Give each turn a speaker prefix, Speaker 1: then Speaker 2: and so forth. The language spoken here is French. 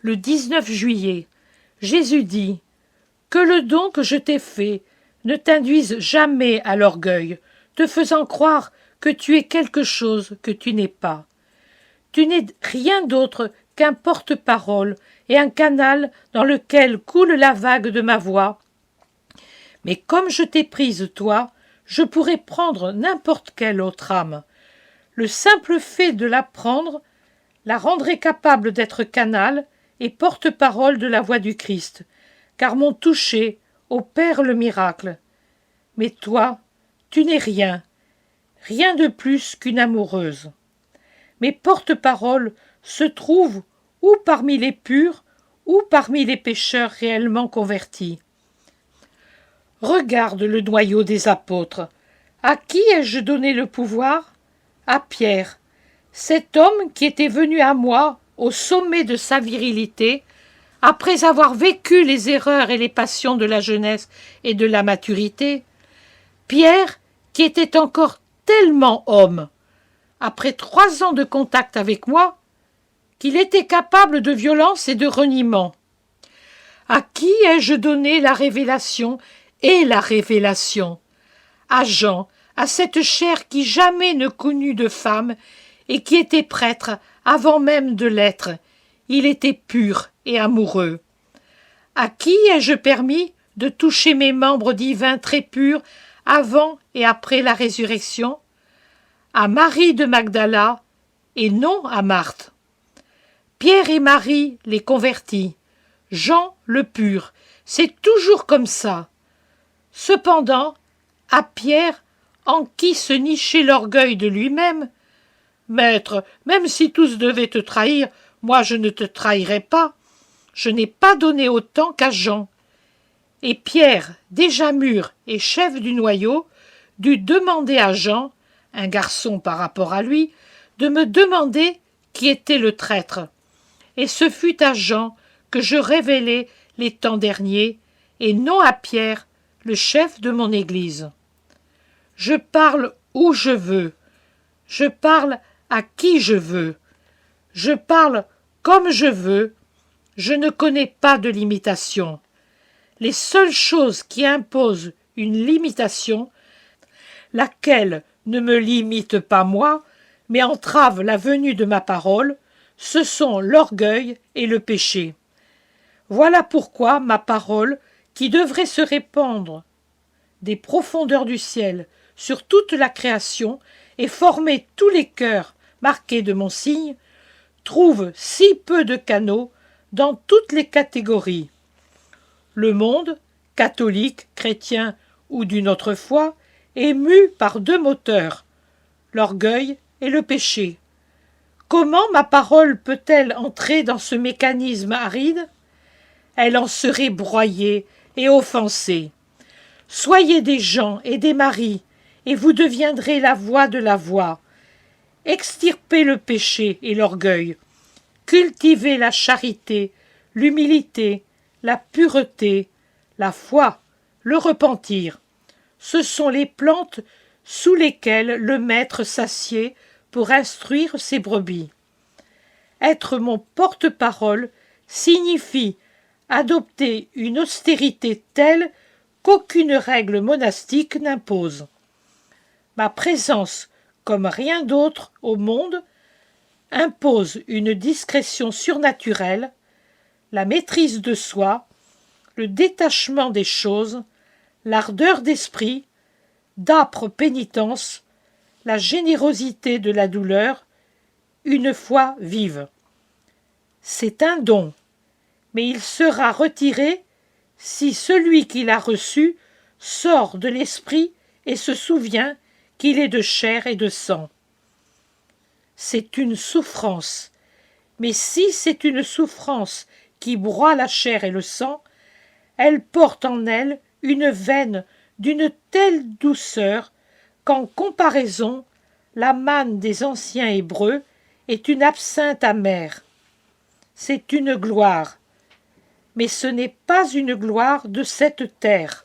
Speaker 1: le 19 juillet, Jésus dit « Que le don que je t'ai fait ne t'induise jamais à l'orgueil, te faisant croire que tu es quelque chose que tu n'es pas. Tu n'es rien d'autre qu'un porte-parole et un canal dans lequel coule la vague de ma voix. Mais comme je t'ai prise, toi, je pourrais prendre n'importe quelle autre âme. Le simple fait de la prendre la rendrait capable d'être canal et porte-parole de la voix du Christ, car mon toucher opère le miracle. Mais toi, tu n'es rien, rien de plus qu'une amoureuse. Mes porte-paroles se trouvent ou parmi les purs, ou parmi les pécheurs réellement convertis. Regarde le noyau des apôtres. À qui ai-je donné le pouvoir? À Pierre, cet homme qui était venu à moi au sommet de sa virilité, après avoir vécu les erreurs et les passions de la jeunesse et de la maturité. Pierre, qui était encore tellement homme, après 3 ans de contact avec moi, qu'il était capable de violence et de reniement. À qui ai-je donné la révélation et la révélation? À Jean, à cette chair qui jamais ne connut de femme et qui était prêtre avant même de l'être. Il était pur et amoureux. À qui ai-je permis de toucher mes membres divins très purs avant et après la résurrection? À Marie de Magdala et non à Marthe. Pierre et Marie les convertis, Jean le pur, c'est toujours comme ça. Cependant, à Pierre, en qui se nichait l'orgueil de lui-même, « Maître, même si tous devaient te trahir, moi je ne te trahirai pas. Je n'ai pas donné autant qu'à Jean. » Et Pierre, déjà mûr et chef du noyau, dut demander à Jean, un garçon par rapport à lui, de me demander qui était le traître. Et ce fut à Jean que je révélai les temps derniers, et non à Pierre, le chef de mon Église. Je parle où je veux, je parle à qui je veux, je parle comme je veux, je ne connais pas de limitation. Les seules choses qui imposent une limitation, laquelle ne me limite pas moi, mais entrave la venue de ma parole, ce sont l'orgueil et le péché. Voilà pourquoi ma parole, qui devrait se répandre des profondeurs du ciel sur toute la création et former tous les cœurs marqués de mon signe, trouve si peu de canaux dans toutes les catégories. Le monde, catholique, chrétien ou d'une autre foi, est mu par 2 moteurs, l'orgueil et le péché. Comment ma parole peut-elle entrer dans ce mécanisme aride? Elle en serait broyée et offensée. Soyez des gens et des maris, et vous deviendrez la voix de la voix. Extirpez le péché et l'orgueil. Cultivez la charité, l'humilité, la pureté, la foi, le repentir. Ce sont les plantes sous lesquelles le maître s'assied pour instruire ses brebis. Être mon porte-parole signifie adopter une austérité telle qu'aucune règle monastique n'impose. Ma présence, comme rien d'autre au monde, impose une discrétion surnaturelle, la maîtrise de soi, le détachement des choses, l'ardeur d'esprit, d'âpre pénitence, la générosité de la douleur, une foi vive. C'est un don, mais il sera retiré si celui qui l'a reçu sort de l'esprit et se souvient qu'il est de chair et de sang. C'est une souffrance, mais si c'est une souffrance qui broie la chair et le sang, elle porte en elle une veine d'une telle douceur qu'en comparaison, la manne des anciens Hébreux est une absinthe amère. C'est une gloire, mais ce n'est pas une gloire de cette terre.